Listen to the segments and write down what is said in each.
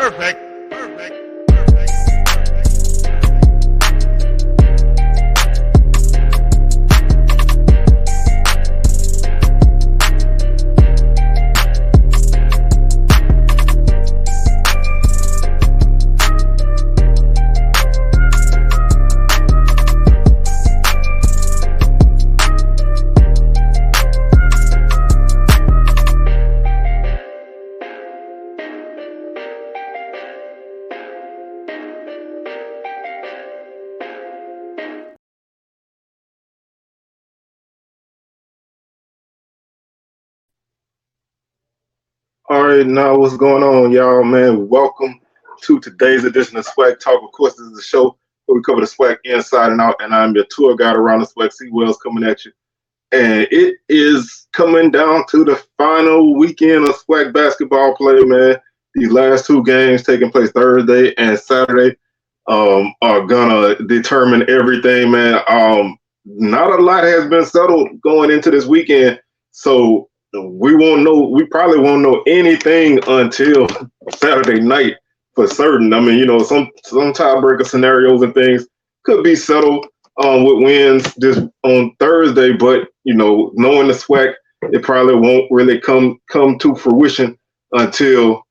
Perfect. All right, now what's going on, y'all, man? Welcome to today's edition of SWAC Talk. Of course, this is a show where we cover the SWAC inside and out, and I'm your tour guide around the SWAC. C. Wells coming at you. And it is coming down to the final weekend of SWAC basketball play, man. These last two games taking place Thursday and Saturday are going to determine everything, man. Not a lot has been settled going into this weekend, so we probably won't know anything until Saturday night for certain. I mean, some tiebreaker scenarios and things could be settled with wins this on Thursday, but knowing the SWAC, it probably won't really come to fruition until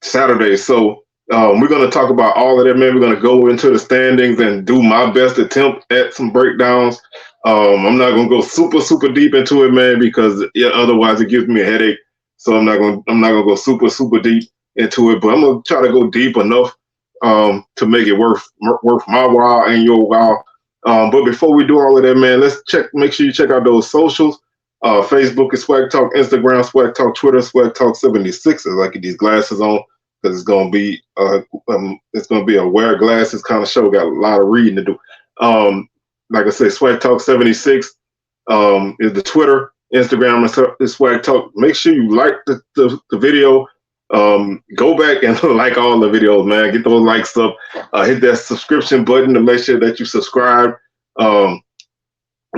Saturday. So we're going to talk about all of that, man. We're going to go into the standings and do my best attempt at some breakdowns. I'm not gonna go super deep into it, man, because otherwise it gives me a headache. So I'm not gonna go super deep into it, but I'm gonna try to go deep enough to make it worth my while and your while. But before we do all of that, man, make sure you check out those socials. Facebook is SWAC Talk, Instagram SWAC Talk, Twitter SWAC Talk 76. As I get these glasses on, because it's gonna be a wear glasses kind of show. Got a lot of reading to do. Like I say, SWAC Talk 76 is the Twitter. Instagram is SWAC Talk. Make sure you like the video. Go back and like all the videos, man. Get those likes up. Hit that subscription button to make sure that you subscribe. If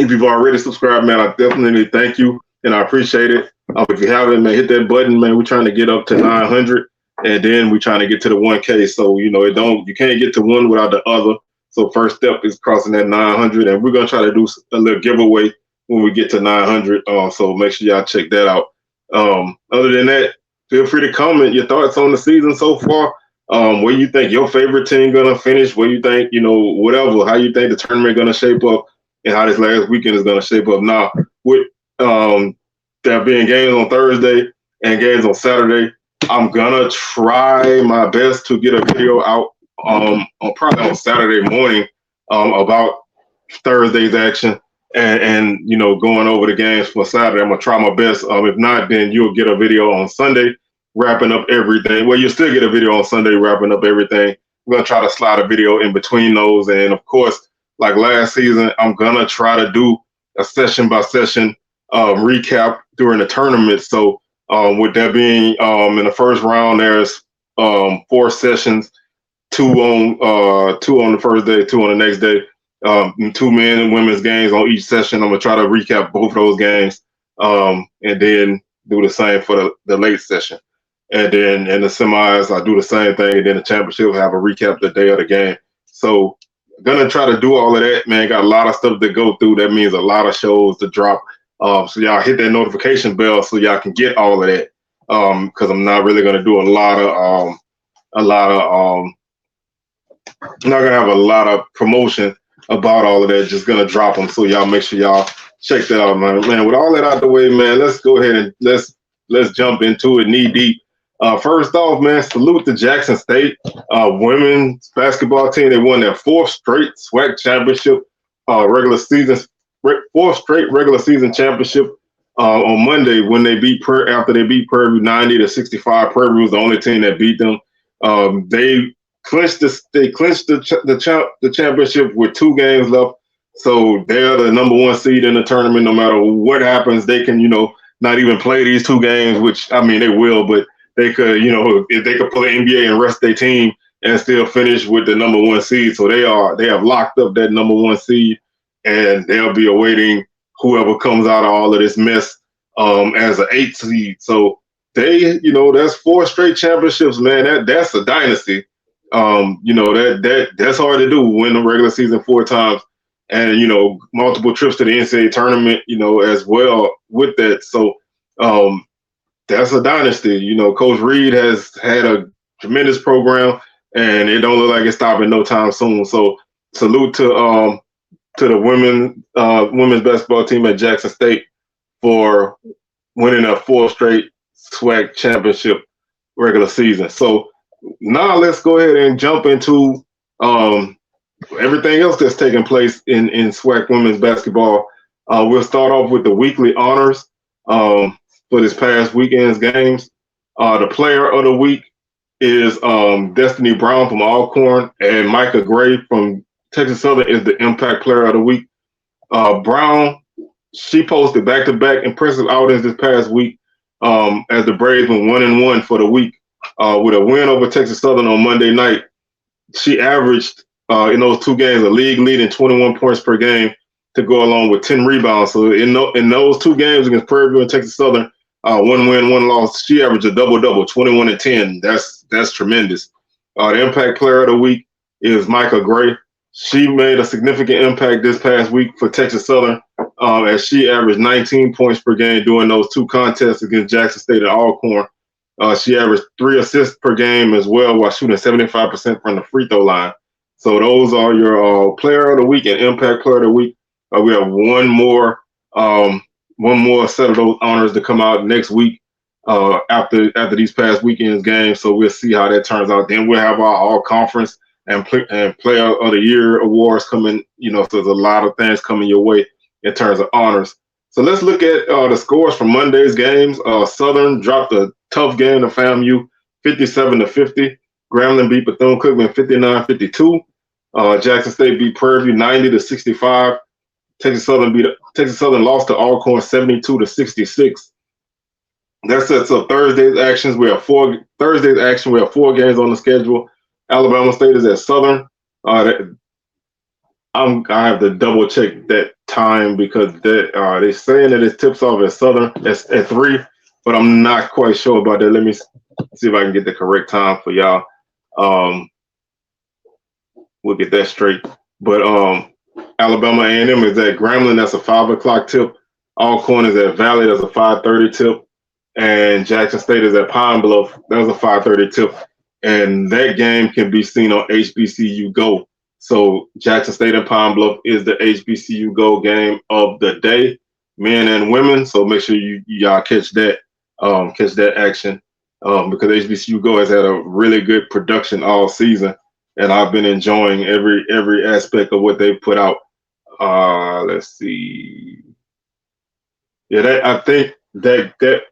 you've already subscribed, man, I definitely thank you and I appreciate it. If you haven't, man, hit that button, man. We're trying to get up to 900, and then we're trying to get to the 1K. So you can't get to one without the other. So first step is crossing that 900, and we're going to try to do a little giveaway when we get to 900. So make sure y'all check that out. Other than that, feel free to comment your thoughts on the season so far. Where you think your favorite team going to finish, where you think, whatever, how you think the tournament going to shape up, and how this last weekend is going to shape up. Now, with there being games on Thursday and games on Saturday, I'm going to try my best to get a video out probably on Saturday morning about Thursday's action and going over the games for Saturday. I'm gonna try my best. If not, then you'll get a video on Sunday wrapping up everything. Well, you'll still get a video on Sunday wrapping up everything. I'm gonna try to slide a video in between those, and of course, like last season, I'm gonna try to do a session by session recap during the tournament. So with that being in the first round, there's 4 sessions. Two on the first day, 2 on the next day. 2 men and women's games on each session. I'm gonna try to recap both of those games, and then do the same for the late session. And then in the semis, I do the same thing, and then the championship will have a recap the day of the game. So gonna try to do all of that, man. Got a lot of stuff to go through. That means a lot of shows to drop. So y'all hit that notification bell so y'all can get all of that. Because I'm not really gonna do I'm not gonna have a lot of promotion about all of that. Just gonna drop them, so y'all make sure y'all check that out, man. With all that out the way, man, let's go ahead and let's jump into it knee deep. First off, man, salute to Jackson State women's basketball team. They won their 4th straight SWAC championship, 4th straight regular season championship on Monday when they after they beat Prairie View 90-65. Prairie View was the only team that beat them. They clinched the championship with 2 games left. So they're the number 1 seed in the tournament. No matter what happens, they can, not even play these 2 games, which, I mean, they will, but they could, if they could play NBA and rest their team and still finish with the number 1 seed. So they have locked up that number 1 seed, and they'll be awaiting whoever comes out of all of this mess as an 8th seed. So that's 4 straight championships, man. That's a dynasty. That's hard to do. Win the regular season 4 times, and multiple trips to the NCAA tournament, as well with that. So that's a dynasty. Coach Reed has had a tremendous program, and it don't look like it's stopping no time soon. So salute to the women's basketball team at Jackson State for winning a 4 straight SWAC championship regular season. So now let's go ahead and jump into everything else that's taking place in SWAC women's basketball. We'll start off with the weekly honors for this past weekend's games. The player of the week is Destiny Brown from Alcorn, and Micah Gray from Texas Southern is the impact player of the week. Brown, she posted back-to-back impressive outings this past week as the Braves went 1-1 for the week with a win over Texas Southern on Monday night. She averaged in those 2 games a league-leading 21 points per game to go along with 10 rebounds. So in those 2 games against Prairie View and Texas Southern, 1 win, 1 loss, she averaged a double-double, 21 and 10. That's tremendous. The impact player of the week is Micah Gray. She made a significant impact this past week for Texas Southern as she averaged 19 points per game during those 2 contests against Jackson State and Alcorn. She averaged 3 assists per game as well while shooting 75% from the free throw line. So those are your player of the week and impact player of the week. We have one more set of those honors to come out next week after these past weekend's games. So we'll see how that turns out. Then we'll have our all conference and player of the year awards coming. So there's a lot of things coming your way in terms of honors. So let's look at the scores from Monday's games. Southern dropped a tough game to FAMU, 57-50. Grambling beat Bethune-Cookman 59-52. Jackson State beat Prairie View 90-65. Texas Southern lost to Alcorn 72-66. That sets up Thursday's actions. We have 4 games on the schedule. Alabama State is at Southern. I have to double check that time because they're saying that it tips off at Southern at 3, but I'm not quite sure about that. Let me see if I can get the correct time for y'all. We'll get that straight. But Alabama A&M is at Grambling. That's a 5 o'clock tip. Alcorn is at Valley. That's a 5:30 tip. And Jackson State is at Pine Bluff. That's a 5:30 tip. And that game can be seen on HBCU Go. So Jackson State and Pine Bluff is the HBCU Go game of the day, men and women. So make sure y'all catch that action because HBCU Go has had a really good production all season, and I've been enjoying every aspect of what they put out. Let's see. Yeah, I think that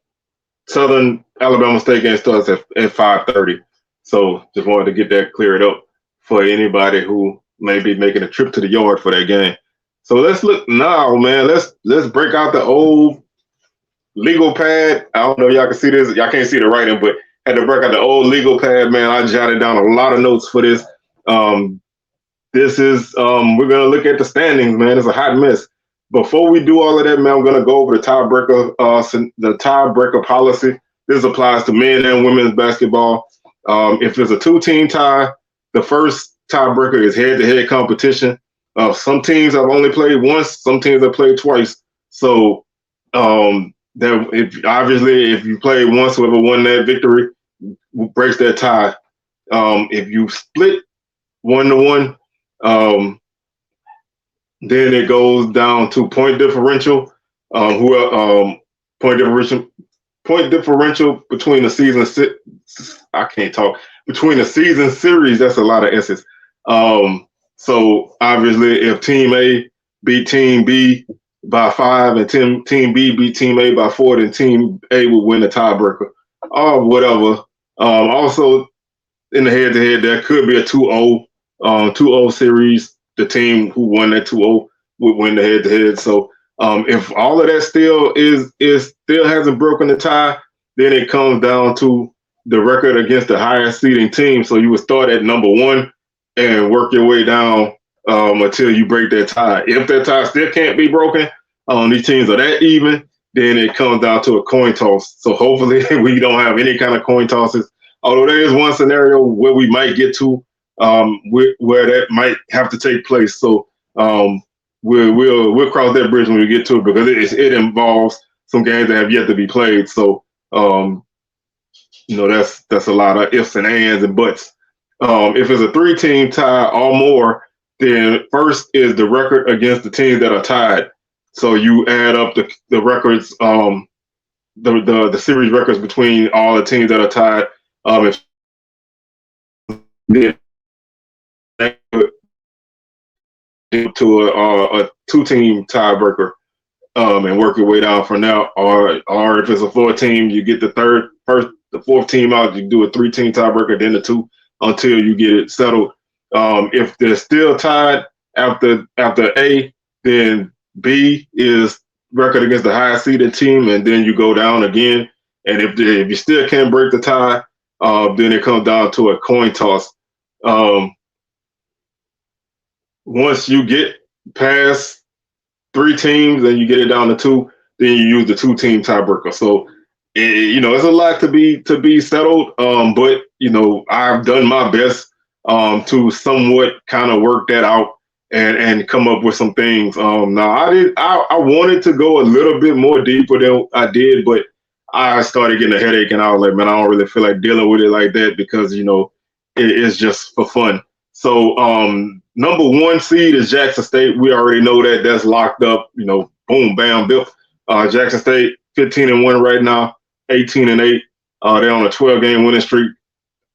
Southern Alabama State game starts at 5:30. So just wanted to get that cleared up for anybody who may be making a trip to the yard for that game. So let's look now, man. Let's break out the old legal pad. I don't know if y'all can see this. Y'all can't see the writing, but had to break out the old legal pad, man. I jotted down a lot of notes for this. This is we're gonna look at the standings, man. It's a hot mess. Before we do all of that, man, I'm gonna go over the tiebreaker policy. This applies to men and women's basketball. If there's a 2-team tie, the first tiebreaker is head-to-head competition. Some teams have only played once, some teams have played twice. So if you play once, whoever won that victory breaks that tie. If you split 1-1, then it goes down to point differential. Point differential between the season. Between the season series. That's a lot of S's. So obviously, if Team A beat Team B by 5 and Team B beat Team A by 4, then Team A would win the tiebreaker or whatever. Also, in the head-to-head, there could be a 2-0 series. The team who won that 2-0 would win the head-to-head. So if all of that still hasn't broken the tie, then it comes down to the record against the highest seeding team. So you would start at number 1 and work your way down until you break that tie. If that tie still can't be broken, these teams are that even, then it comes down to a coin toss. So hopefully we don't have any kind of coin tosses. Although there is one scenario where we might get to where that might have to take place. So we'll cross that bridge when we get to it, because it involves some games that have yet to be played. So that's a lot of ifs and ands and buts. If it's a 3-team tie or more, then first is the record against the teams that are tied. So you add up the records, the series records between all the teams that are tied. If to a 2-team tiebreaker, and work your way down from there. Or if it's a 4-team, you get the 4th team out. You do a 3-team tiebreaker, then the 2, until you get it settled. If they're still tied after A, then B is record against the highest seeded team, and then you go down again. And if you still can't break the tie, then it comes down to a coin toss. Once you get past 3 teams and you get it down to 2, then you use the 2-team tiebreaker. So it's a lot to be settled. But I've done my best to somewhat kind of work that out and come up with some things. Now I wanted to go a little bit more deeper than I did, but I started getting a headache, and I was like, man, I don't really feel like dealing with it like that, because it's just for fun. So number 1 seed is Jackson State. We already know that that's locked up. Boom, bam, biff. Jackson State 15-1 right now, 18-8. They're on a 12-game winning streak.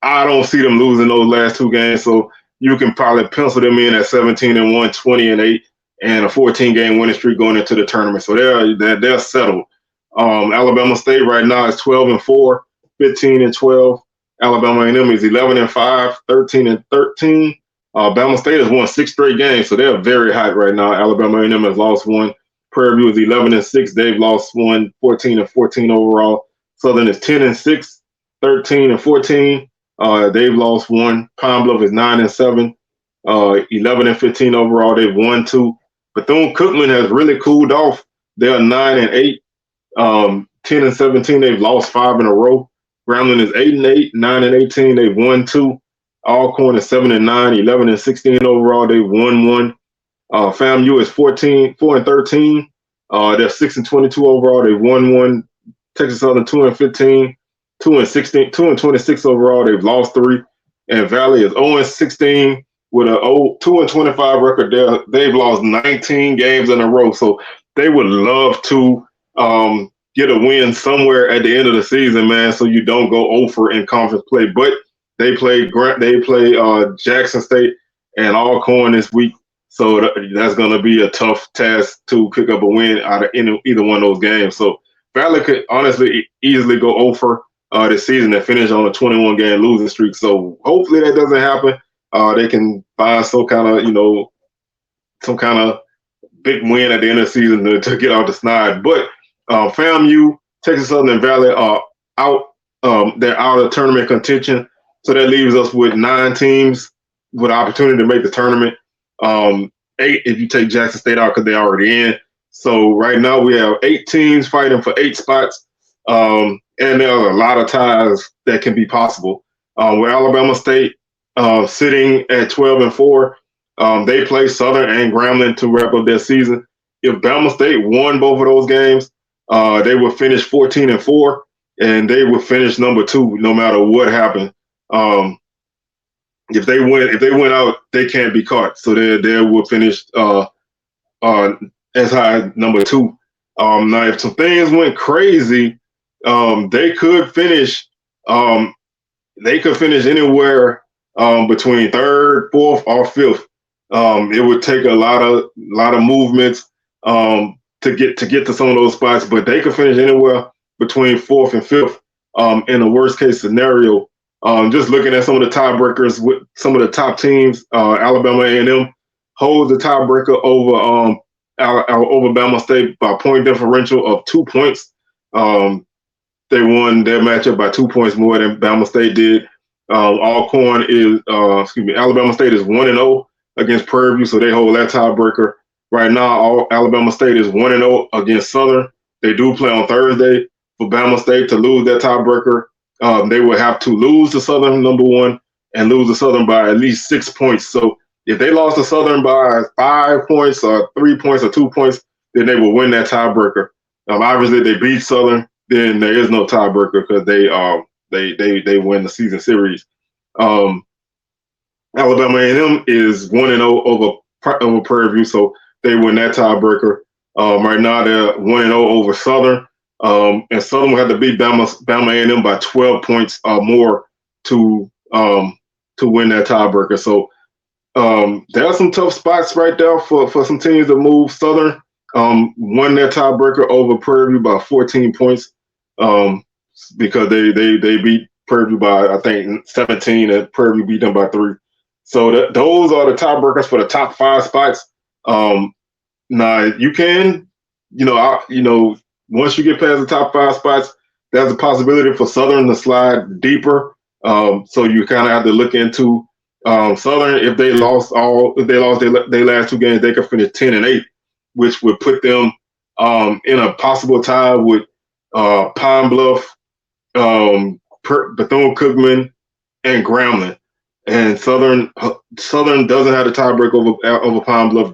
I don't see them losing those last 2 games, so you can probably pencil them in at 17-1, 20-8, and a 14-game winning streak going into the tournament. So they're settled. Alabama State right now is 12-4, 15-12. Alabama A&M is 11-5, 13-13. Bama State has won 6 straight games, so they're very hot right now. Alabama A&M has lost 1. Prairie View is 11-6. They've lost 1, 14-14 overall. Southern is 10-6, 13-14. They've lost 1. Pine Bluff is 9-7, 11-15 overall. They've won 2. Bethune-Cookman has really cooled off. They're 9-8, 10-17. They've lost 5 in a row. Grambling is 8-8, 9-18. They've won 2. Alcorn is 7-9, 11-16 overall. They've won 1. FAMU is 4-13. They're 6-22 overall. They've won 1. Texas Southern 2-15, 2-16, 2-26 overall. They've lost 3. And Valley is 0-16 with a 2-25 record. They've lost 19 games in a row. So they would love to get a win somewhere at the end of the season, man, so you don't go over in conference play. But they play Jackson State and Alcorn this week, so that's going to be a tough task to pick up a win out of either one of those games. So Valley could honestly easily go over this season and finish on a 21-game losing streak. So hopefully that doesn't happen. They can find some kind of big win at the end of the season to get out the snide. But FAMU, Texas Southern, and Valley are out. They're out of tournament contention. So that leaves us with 9 teams with opportunity to make the tournament. 8 if you take Jackson State out, because they're already in. So right now we have 8 teams fighting for 8 spots. And there's a lot of ties that can be possible. With Alabama State sitting at 12-4, they play Southern and Grambling to wrap up their season. If Bama State won both of those games, they would finish 14-4, and they would finish number 2 no matter what happened. If they win out, they can't be caught. So they would finish as high as number 2. Now, if some things went crazy, they could finish. They could finish anywhere between 3rd, 4th, or 5th. It would take a lot of movements to get to some of those spots, but they could finish anywhere between 4th and 5th in a worst case scenario. Just looking at some of the tiebreakers with some of the top teams, Alabama A&M holds the tiebreaker over Bama State by point differential of 2 points. They won their matchup by 2 points more than Bama State did. Alabama State is 1-0 against Prairie View, so they hold that tiebreaker. Right now, Alabama State is 1-0 against Southern. they do play on Thursday. For Bama State to lose that tiebreaker, they would have to lose to Southern number one and lose to Southern by at least 6 points. So if they lost to Southern by 5 points or 3 points or 2 points, then they will win that tiebreaker. Obviously, they beat Southern, then there is no tiebreaker because they win the season series. Alabama A&M is 1-0 over Prairie View, so they win that tiebreaker. Right now, they're 1-0 over Southern, and Southern will have to beat Bama A&M by 12 points or more to win that tiebreaker. So there are some tough spots right there for some teams to move. Southern won that tiebreaker over Prairie View by 14 points because they beat Prairie View by, I think, 17, and Prairie View beat them by 3. So those are the tiebreakers for the top 5 spots. Now you can, once you get past the top 5 spots, there's a possibility for Southern to slide deeper. So you kind of have to look into Southern. If they lost their last 2 games, they could finish 10-8, which would put them in a possible tie with Pine Bluff, Bethune-Cookman, and Grambling. And Southern doesn't have the tiebreak over Pine Bluff.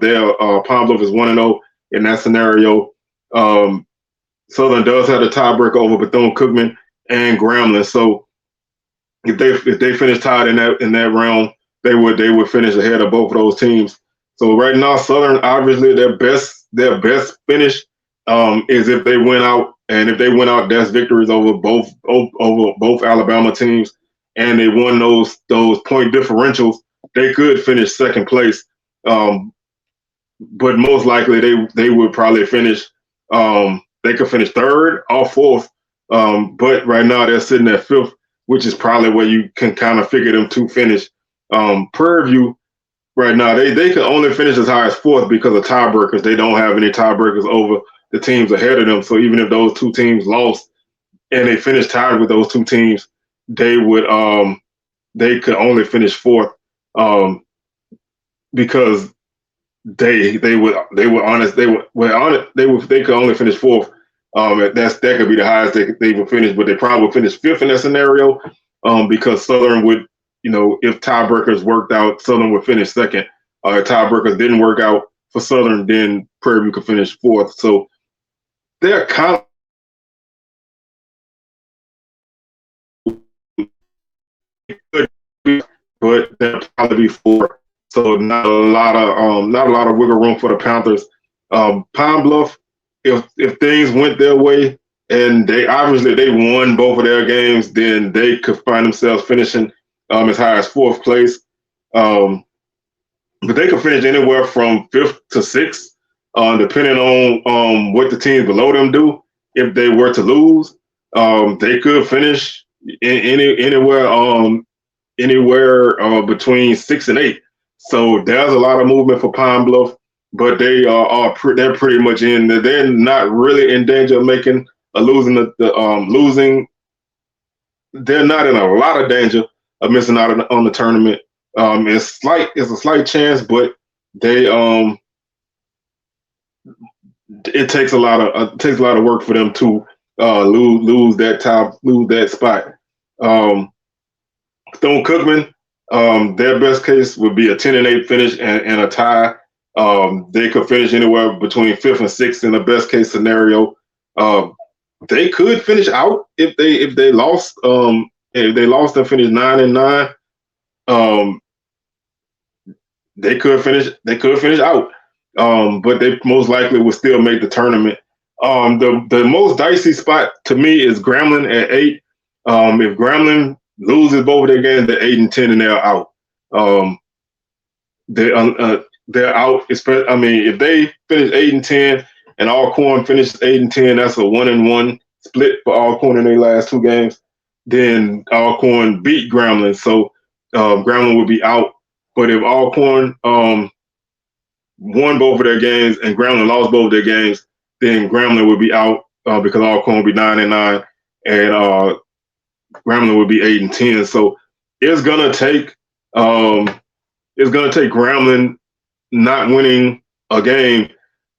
Pine Bluff is 1-0 in that scenario. Southern does have the tiebreak over Bethune-Cookman and Grambling. So if they finish tied in that round, they would finish ahead of both of those teams. So right now, Southern, obviously their best finish is if they win out, and if they win out, that's victories over both Alabama teams. And they won those point differentials, they could finish second place. But most likely they would probably finish, they could finish third or fourth. But right now they're sitting at fifth, which is probably where you can kind of figure them to finish. Prairie View, right now, they can only finish as high as fourth because of tiebreakers. They don't have any tiebreakers over the teams ahead of them. So even if those 2 teams lost and they finished tied with those 2 teams, they could only finish fourth because they could only finish fourth. That could be the highest they would finish, but they probably would finish fifth in that scenario because Southern would, if tiebreakers worked out, Southern would finish second. If tiebreakers didn't work out for Southern, then Prairie View could finish fourth. So they're kind of but they'll probably be 4. So not a lot of wiggle room for the Panthers. Pine Bluff, if things went their way and they won both of their games, then they could find themselves finishing as high as 4th place. But they could finish anywhere from 5th to 6th, depending on what the teams below them do. If they were to lose, they could finish anywhere between 6 and 8. So there's a lot of movement for Pine Bluff, but they're pretty much in. They're not really in danger of making losing. They're not in a lot of danger of missing out on the tournament. It's a slight chance, but it takes a lot of work for them to lose that spot. Bethune-Cookman, their best case would be a 10-8 finish and a tie. They could finish anywhere between 5th and 6th in the best case scenario. They could finish out if they lost. If they lost and finished 9-9, they could finish out. But they most likely would still make the tournament. The most dicey spot to me is Grambling at 8. If Grambling loses both of their games, they're 8-10 and they're out. They're out. If they finish 8-10 and Alcorn finishes 8-10, that's a 1-1 split for Alcorn in their last 2 games. Then Alcorn beat Grambling, so Grambling would be out. But if Alcorn won both of their games and Grambling lost both of their games, then Grambling would be out because Alcorn would be 9-9 and Grambling would be 8-10. So it's gonna take Grambling not winning a game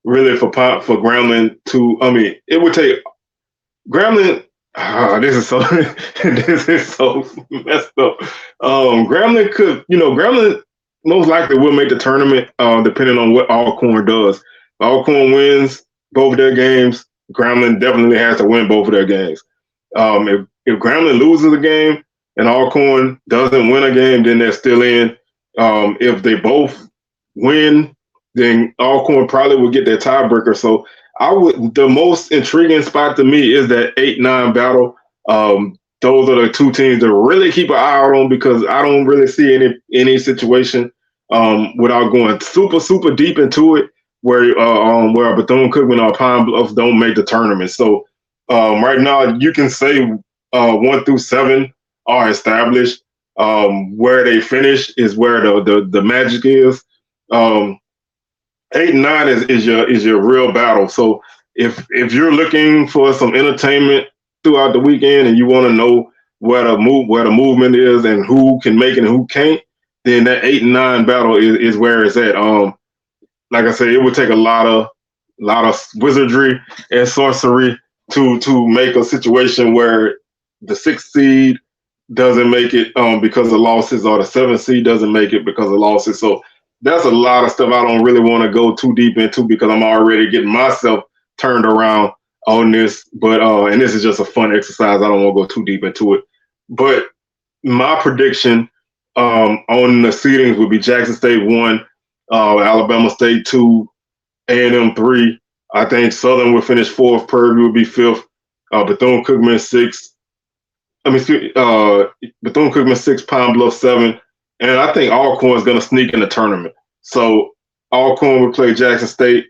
really for Grambling to. I mean, it would take Grambling. This is so this is so messed up. Grambling could, Grambling most likely will make the tournament, depending on what Alcorn does. If Alcorn wins both of their games, Grambling definitely has to win both of their games. If Grambling loses a game and Alcorn doesn't win a game, then they're still in. If they both win, then Alcorn probably will get their tiebreaker. So the most intriguing spot to me is that 8-9 battle. Those are the two teams to really keep an eye out on, because I don't really see any situation without going super deep into it where Bethune-Cookman or Pine Bluff don't make the tournament. So right now you can say 1 through 7 are established. Where they finish is where the magic is. 8 and 9 is your real battle. So if you're looking for some entertainment throughout the weekend and you want to know where the movement is and who can make it and who can't, then that 8 and 9 battle is where it's at. Like I said, it would take a lot of wizardry and sorcery to make a situation where the 6th seed doesn't make it because of losses, or the 7th seed doesn't make it because of losses. So that's a lot of stuff I don't really want to go too deep into, because I'm already getting myself turned around on this. But and this is just a fun exercise. I don't want to go too deep into it. But my prediction on the seedings would be Jackson State 1, Alabama State 2, A&M 3. I think Southern would finish 4th, Prairie would be 5th, Bethune-Cookman 6. Bethune-Cookman 6, Pine Bluff 7. And I think Alcorn is going to sneak in the tournament. So Alcorn would play Jackson State.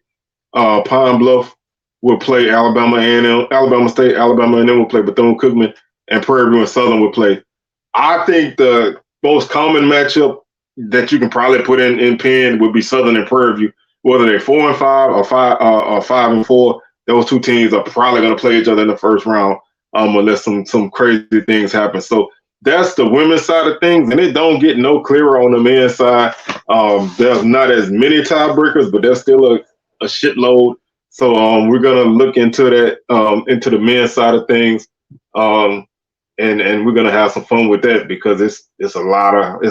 Pine Bluff will play Alabama A&M. Alabama State, Alabama A&M will play Bethune-Cookman, and Prairie View and Southern will play. I think the most common matchup that you can probably put in pen would be Southern and Prairie View. Whether they're 4 and 5 or 5 and 4, those two teams are probably going to play each other in the first round, unless some crazy things happen. So that's the women's side of things, and it don't get no clearer on the men's side. There's not as many tiebreakers, but there's still a shitload. So we're gonna look into that, into the men's side of things, and we're gonna have some fun with that, because it's a lot of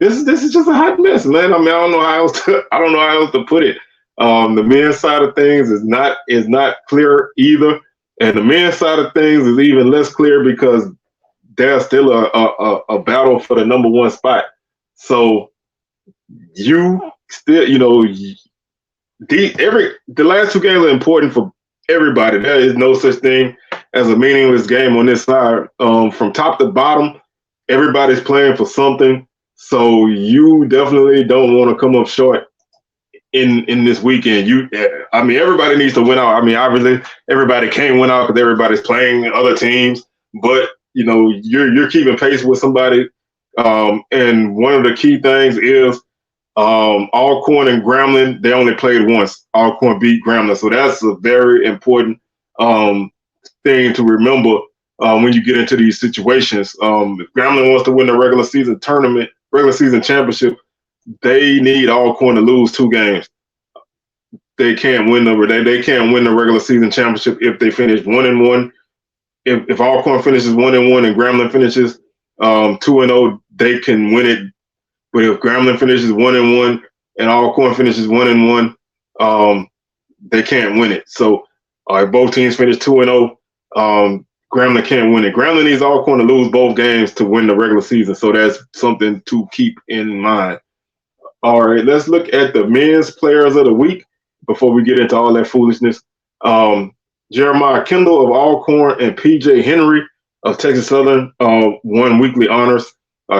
this is just a hot mess, man. I mean, I don't know how else to put it. The men's side of things is not clear either, and the men's side of things is even less clear, because there's still a battle for the number 1 spot. So you still, the last 2 games are important for everybody. There is no such thing as a meaningless game on this side. From top to bottom, everybody's playing for something. So you definitely don't want to come up short in this weekend. Everybody needs to win out. I mean, obviously everybody can't win out because everybody's playing other teams, but you're keeping pace with somebody. And one of the key things is Alcorn and Grambling, they only played once. Alcorn beat Grambling. So that's a very important thing to remember when you get into these situations. If Grambling wants to win the regular season championship, they need Alcorn to lose 2 games. They can't win the regular season championship if they finish 1-1. If Alcorn finishes 1-1 and Grambling finishes 2-0, they can win it. But if Grambling finishes 1-1 and Alcorn finishes 1-1, they can't win it. So if both teams finish 2-0, Grambling can't win it. Grambling needs Alcorn to lose both games to win the regular season. So that's something to keep in mind. All right, let's look at the men's players of the week before we get into all that foolishness. Jeremiah Kendall of Alcorn and PJ Henry of Texas Southern won weekly honors.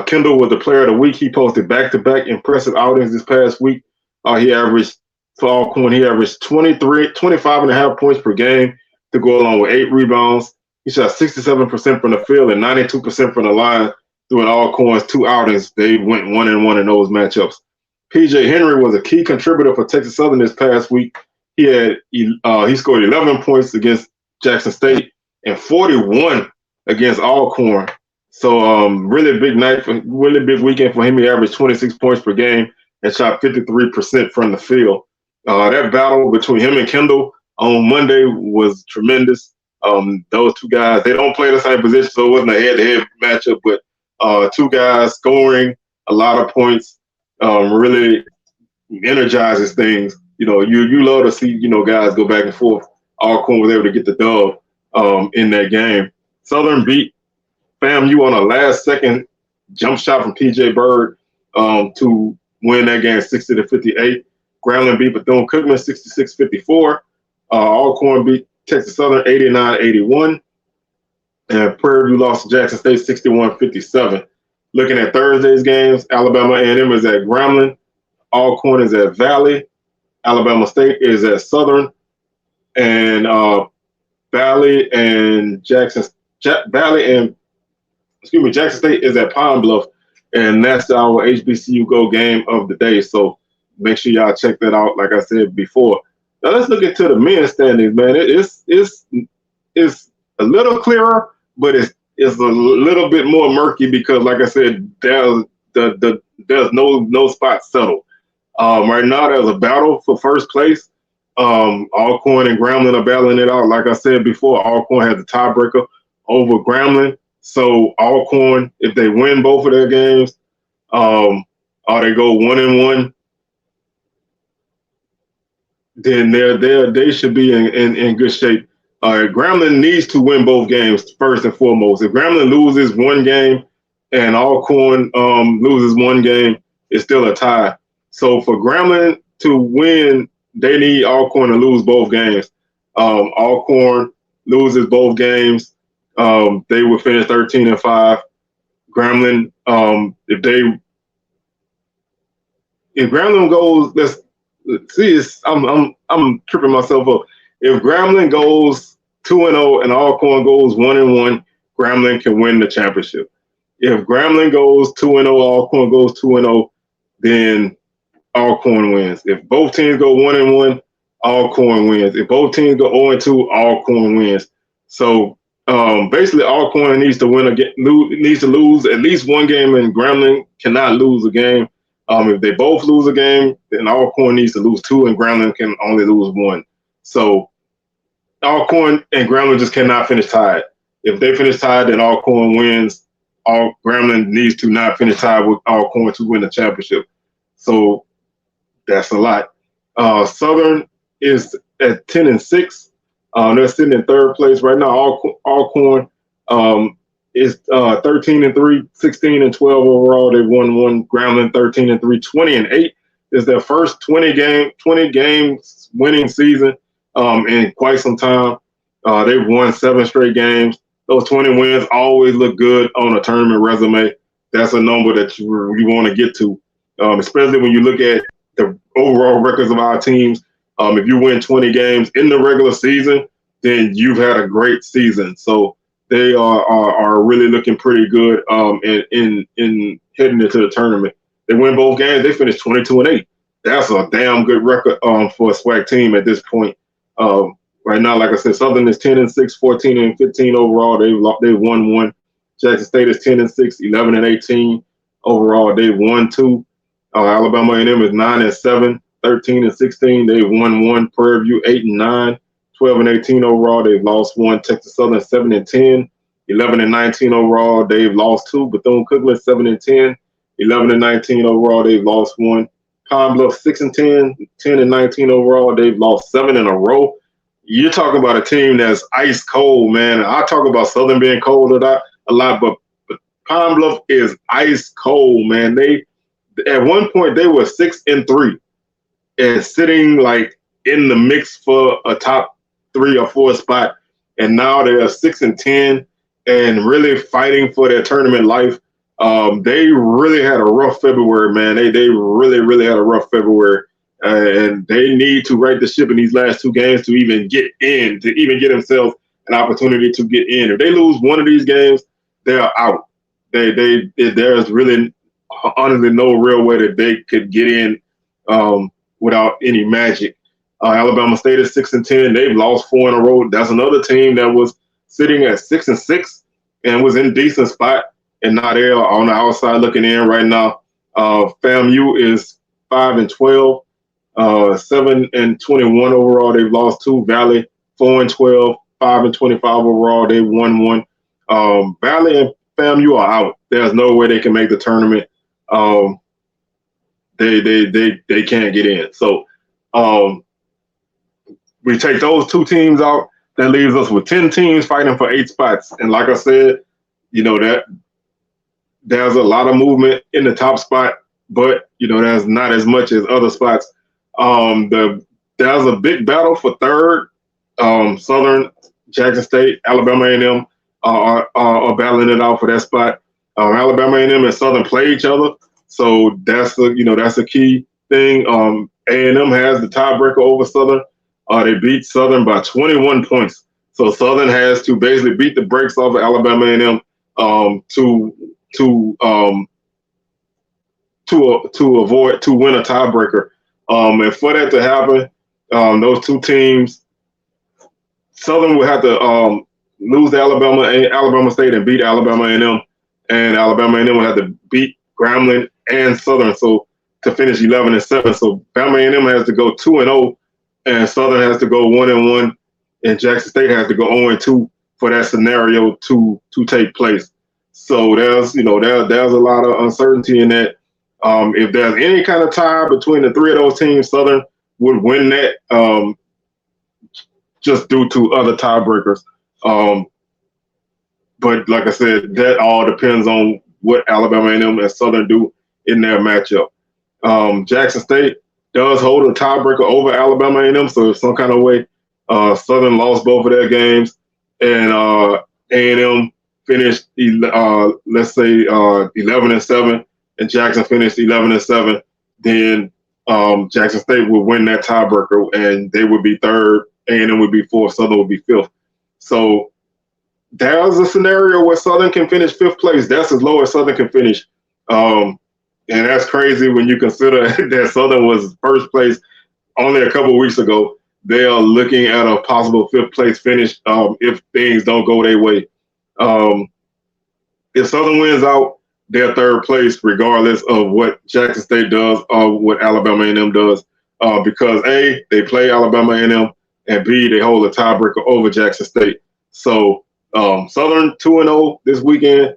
Kendall was the player of the week. He posted back-to-back impressive outings this past week. For Alcorn, he averaged 25.5 points per game to go along with 8 rebounds. He shot 67% from the field and 92% from the line through Alcorn's 2 outings. They went 1-1 in those matchups. PJ Henry was a key contributor for Texas Southern this past week. He scored 11 points against Jackson State and 41 against Alcorn. So really big weekend for him. He averaged 26 points per game and shot 53% from the field. That battle between him and Kendall on Monday was tremendous. Those two guys, they don't play the same position, so it wasn't a head-to-head matchup, but two guys scoring a lot of points really energizes things. You love to see, guys go back and forth. Alcorn was able to get the dub in that game. Southern beat FAMU on a last-second jump shot from P.J. Bird to win that game 60-58. Grambling beat Bethune-Cookman 66-54. Alcorn beat Texas Southern 89-81. And Prairie View lost to Jackson State 61-57. Looking at Thursday's games, Alabama A&M is at Grambling. Alcorn is at Valley. Alabama State is at Southern. And Valley and Jackson State is at Pine Bluff. And that's our HBCU Go game of the day. So make sure y'all check that out, like I said before. Now let's look into the men's standings, man. It's a little clearer, but it's a little bit more murky because, like I said, there's no spot settled. Right now, there's a battle for first place. Alcorn and Grambling are battling it out. Like I said before, Alcorn has the tiebreaker over Grambling. So Alcorn, if they win both of their games, or they go 1-1, then they should be in good shape. Grambling needs to win both games first and foremost. If Grambling loses one game and Alcorn loses one game, it's still a tie. So for Grambling to win, they need Alcorn to lose both games. Alcorn loses both games, they will finish 13-5. Grambling, if Grambling goes, let's see, I'm tripping myself up. If Grambling goes 2-0 and Alcorn goes 1-1, Grambling can win the championship. If Grambling goes 2-0, Alcorn goes 2-0, then Alcorn wins. If both teams go 1-1, Alcorn wins. If both teams go 0-2, Alcorn wins. So basically, Alcorn needs to needs to lose at least one game, and Grambling cannot lose a game. If they both lose a game, then Alcorn needs to lose two, and Grambling can only lose one. So Alcorn and Grambling just cannot finish tied. If they finish tied, then Alcorn wins. Grambling needs to not finish tied with Alcorn to win the championship. So that's a lot. Southern is at 10-6. They're sitting in third place right now. Alcorn is 13-3, 16-12 overall. They won one. Grambling 13-3, 20-8 is their first 20 games winning season in quite some time. They've won 7 straight games. Those 20 wins always look good on a tournament resume. That's a number that you want to get to, especially when you look at the overall records of our teams. If you win 20 games in the regular season, then you've had a great season. So they are really looking pretty good in heading into the tournament. They win both games. They finished 22-8. That's a damn good record for a SWAC team at this point. Right now, like I said, Southern is 10-6, 14-15 overall. They've won one. Jackson State is 10-6, 11-18 overall. They've won two. Alabama A&M is 9-7, 13-16. They've won one. Prairie View 8-9, 12-18 overall. They've lost one. Texas Southern 7-10, 11-19 overall. They've lost two. Bethune-Cookman 7-10, 11-19 overall. They've lost one. Pine Bluff 6-10, 10-19 overall. They've lost 7 in a row. You're talking about a team that's ice cold, man. I talk about Southern being cold a lot, but Pine Bluff is ice cold, man. They at one point they were 6-3 and sitting like in the mix for a top 3 or 4 spot, and now they're 6-10 and really fighting for their tournament life. They really had a rough February, man. They really had a rough February. And they need to right the ship in these last 2 games to even get in, to even get themselves an opportunity to get in. If they lose one of these games, they're out. There's really honestly no real way that they could get in without any magic. Alabama State is 6-10. They've lost 4 in a row. That's another team that was sitting at 6-6 and was in decent spot, and now they're on the outside looking in right now. FAMU is 5-12. 7-21 overall. They've lost 2. Valley 4-12, 5-25 overall. They've won 1. Valley and FAMU are out. There's no way they can make the tournament. They can't get in. So we take those 2 teams out. That leaves us with 10 teams fighting for 8 spots. And like I said, that there's a lot of movement in the top spot, but there's not as much as other spots. There's a big battle for third. Southern, Jackson State, Alabama A&M are battling it out for that spot. Alabama A&M and Southern play each other, so that's a key thing. A&M has the tiebreaker over Southern. They beat Southern by 21 points, so Southern has to basically beat the brakes off of Alabama A&M to win a tiebreaker. And for that to happen, those 2 teams, Southern would have to lose to Alabama State and beat Alabama A&M, and Alabama A&M would have to beat Grambling and Southern to finish 11-7. So Alabama A&M has to go 2-0, and Southern has to go 1-1, and Jackson State has to go 0-2 for that scenario to take place. So there's a lot of uncertainty in that. If there's any kind of tie between the 3 of those teams, Southern would win that just due to other tiebreakers. But like I said, that all depends on what Alabama A&M and Southern do in their matchup. Jackson State does hold a tiebreaker over Alabama A&M, so if some kind of way Southern lost both of their games and A&M finished, let's say 11-7, and Jackson finished 11-7, then Jackson State would win that tiebreaker, and they would be third, A&M would be fourth, Southern would be fifth. So there's a scenario where Southern can finish 5th place. That's as low as Southern can finish. And that's crazy when you consider that Southern was 1st place only a couple of weeks ago. They are looking at a possible 5th place finish if things don't go their way. If Southern wins out, they're 3rd place regardless of what Jackson State does or what Alabama A&M does, because A, they play Alabama A&M, and B, they hold a tiebreaker over Jackson State. So Southern 2-0 this weekend,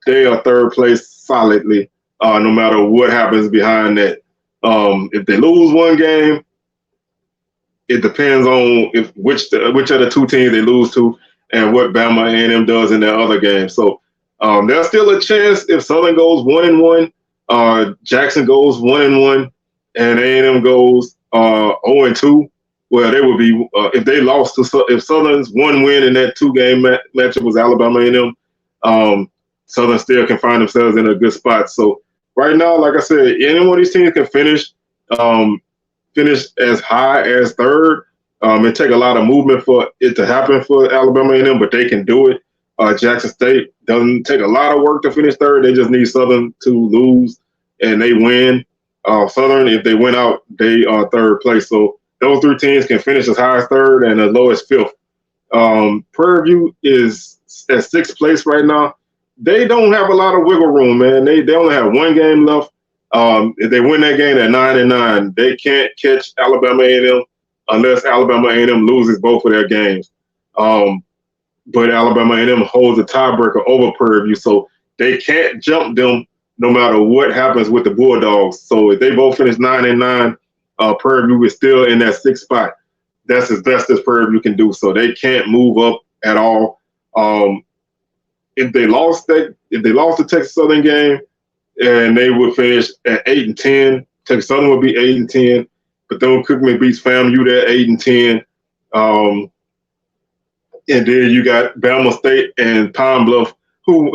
they are 3rd place solidly, no matter what happens behind that. If they lose one game, it depends on which of the 2 teams they lose to and what Bama A&M does in their other games. So there's still a chance if Southern goes 1-1, Jackson goes 1-1, and A&M goes 0-2. Well, they would be if they lost to if Southern's 1 win in that 2-game matchup was Alabama A&M, Southern still can find themselves in a good spot. So right now, like I said, any one of these teams can finish as high as 3rd. It take a lot of movement for it to happen for Alabama A&M, but they can do it. Jackson State doesn't take a lot of work to finish 3rd. They just need Southern to lose, and they win. Southern, if they win out, they are 3rd place. So those 3 teams can finish as high as 3rd and as low as 5th. Prairie View is at 6th place right now. They don't have a lot of wiggle room, man. They only have 1 game left. If they win that game at 9-9, they can't catch Alabama A&M unless Alabama A&M loses both of their games. But Alabama A&M holds a tiebreaker over Prairie View, so they can't jump them no matter what happens with the Bulldogs. So if they both finish 9-9, Prairie View is still in that 6th spot. That's as best as Prairie View can do. So they can't move up at all. If they lost the Texas Southern game, and they would finish at 8-10, Texas Southern would be 8-10. Bethune-Cookman beats FAMU there 8-10. And then you got Bama State and Pine Bluff, who,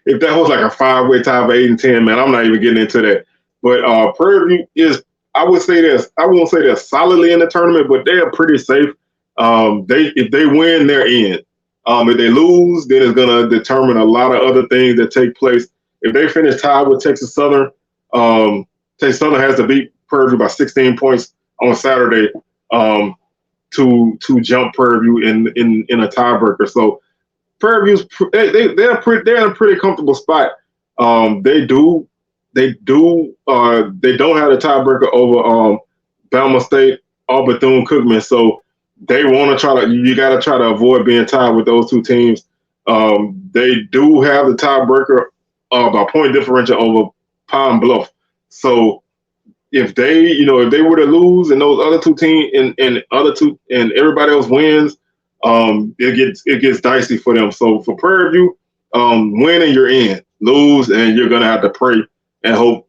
if that was like a 5-way tie for 8-10, man, I'm not even getting into that. But Prairie View is, I won't say they're solidly in the tournament, but they are pretty safe. If they win, they're in. If they lose, then it's going to determine a lot of other things that take place. If they finish tied with Texas Southern, Texas Southern has to beat Prairie View by 16 points on Saturday to jump Prairie View in a tiebreaker. So Prairie View's they're in a pretty comfortable spot. They don't have a tiebreaker over Bama State, or Bethune-Cookman. So they want to try to. You got to try to avoid being tied with those two teams. They do have the tiebreaker by point differential over Pine Bluff. So if they were to lose and those other two teams and everybody else wins, it gets dicey for them. So for Prairie View, win and you're in. Lose and you're gonna have to pray and hope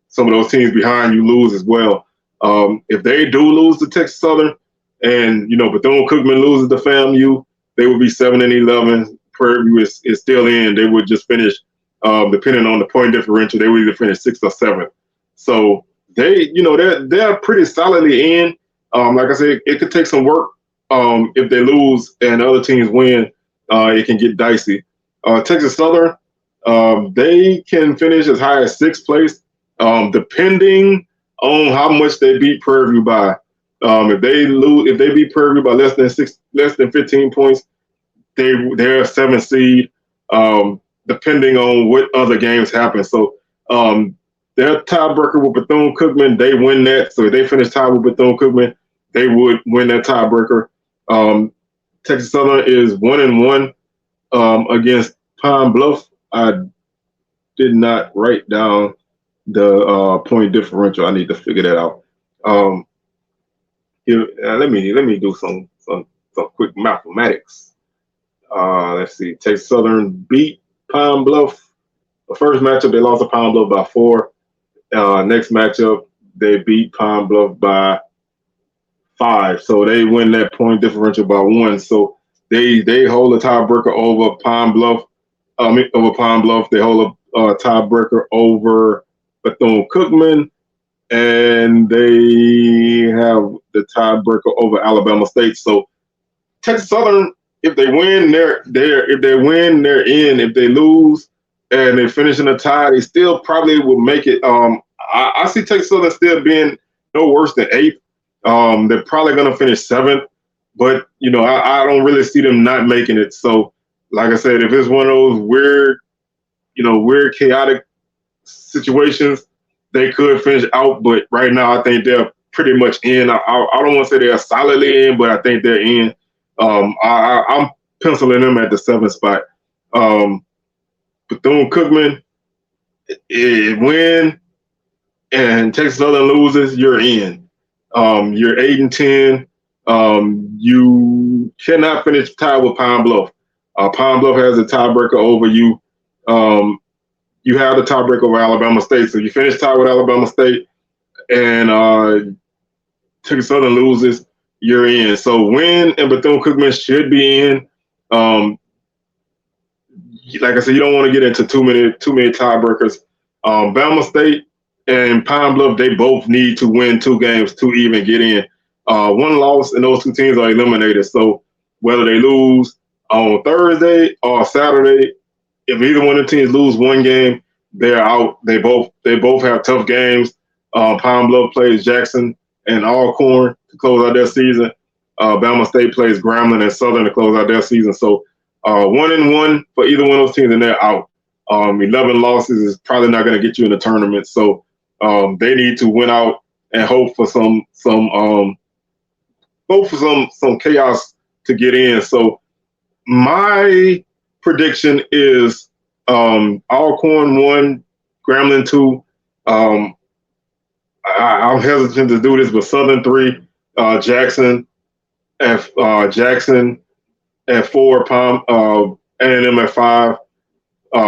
some of those teams behind you lose as well. If they do lose to Texas Southern and Bethune-Cookman loses to FAMU, they would be 7-11. Prairie View is still in. They would just finish, depending on the point differential, they would either finish 6th or 7th. So they're pretty solidly in. Like I said, it could take some work. If they lose and other teams win, it can get dicey. Texas Southern, they can finish as high as 6th place, depending on how much they beat Prairie View by. If they beat Prairie View by less than 15 points, they're a 7th seed. Depending on what other games happen. So their tiebreaker with Bethune-Cookman, they win that. So if they finish tied with Bethune-Cookman, they would win that tiebreaker. Texas Southern is 1-1 against Pine Bluff. I did not write down the point differential. I need to figure that out. Let me do some quick mathematics. Let's see. Texas Southern beat Pine Bluff. The first matchup, they lost to Pine Bluff by 4. Next matchup, they beat Pine Bluff by 5. So they win that point differential by 1. So they hold a tiebreaker over Pine Bluff. They hold a tiebreaker over Bethune-Cookman, and they have the tiebreaker over Alabama State. So Texas Southern, if they win, they're in. If they lose and they finish in a tie, they still probably will make it. I see Texas Southern still being no worse than 8th. They're probably going to finish 7th, but I don't really see them not making it. So, like I said, if it's one of those weird chaotic situations, they could finish out. But right now, I think they're pretty much in. I don't want to say they're solidly in, but I think they're in. I'm penciling them at the 7th spot. Bethune-Cookman, win, and Texas Southern loses, you're in. You're 8-10. You cannot finish tied with Pine Bluff. Pine Bluff has a tiebreaker over you. You have the tiebreaker over Alabama State. So you finish tied with Alabama State, and Texas Southern loses, you're in. So win and Bethune-Cookman should be in. Like I said, you don't want to get into too many tiebreakers. Bama State and Pine Bluff, they both need to win 2 games to even get in. One loss and those 2 teams are eliminated. So whether they lose on Thursday or Saturday, if either one of the teams lose 1 game, they're out. They both have tough games. Pine Bluff plays Jackson and Alcorn to close out their season. Bama State plays Grambling and Southern to close out their season. So 1-1 for either one of those teams, and they're out. 11 losses is probably not going to get you in the tournament. So they need to win out and hope for some chaos to get in. So my prediction is Alcorn 1, Grambling 2. I'm hesitant to do this, but Southern 3, Jackson at 4, A&M at 5,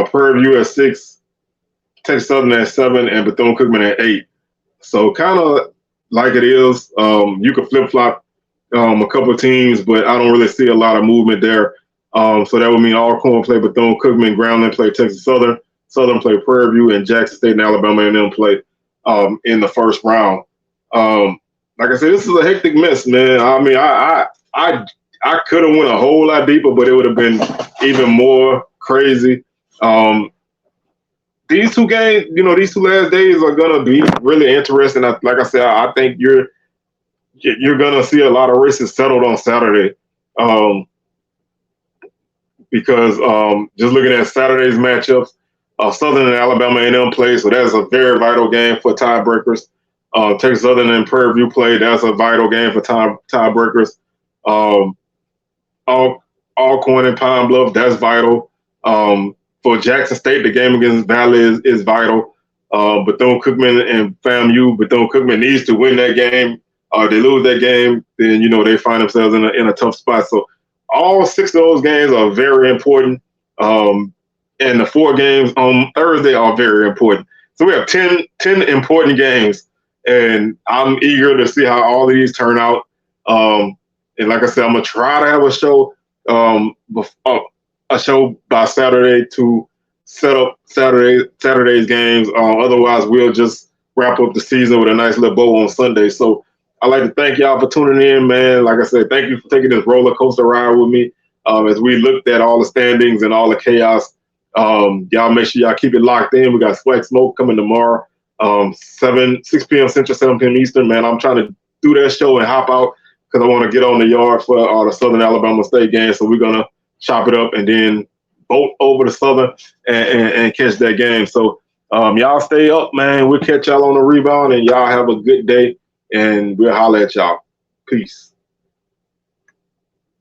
Prairie View at 6, Texas Southern at 7, and Bethune-Cookman at 8. So kind of like it is. You could flip-flop a couple of teams, but I don't really see a lot of movement there. So that would mean Alcorn play Bethune-Cookman, Grambling play Texas Southern, Southern play Prairie View, and Jackson State and Alabama A&M play in the first round. Like I said, this is a hectic mess, man. I mean, I could have went a whole lot deeper, but it would have been even more crazy. These 2 games, these 2 last days are gonna be really interesting. Like I said, I think you're gonna see a lot of races settled on Saturday, because just looking at Saturday's matchups, Southern and Alabama A&M play, so that's a very vital game for tiebreakers. Texas Southern and Prairie View play. That's a vital game for tiebreakers. Um, Alcorn and Pine Bluff, that's vital. For Jackson State, the game against Valley is vital. Bethune-Cookman and FAMU, Bethune-Cookman needs to win that game. They lose that game, then they find themselves in a tough spot. So all 6 of those games are very important. And the 4 games on Thursday are very important. So we have 10 important games, and I'm eager to see how all of these turn out. And like I said, I'm gonna try to have a show by Saturday to set up Saturday's games. Otherwise, we'll just wrap up the season with a nice little bow on Sunday. So I'd like to thank y'all for tuning in, man. Like I said, thank you for taking this roller coaster ride with me as we looked at all the standings and all the chaos. Y'all make sure y'all keep it locked in. We got SWAC Smoke coming tomorrow, 6 p.m. Central, 7 p.m. Eastern. Man, I'm trying to do that show and hop out because I want to get on the yard for the Southern Alabama State game. So we're gonna chop it up and then boat over to Southern and catch that game. So y'all stay up, man. We'll catch y'all on the rebound, and y'all have a good day, and we'll holler at y'all. Peace.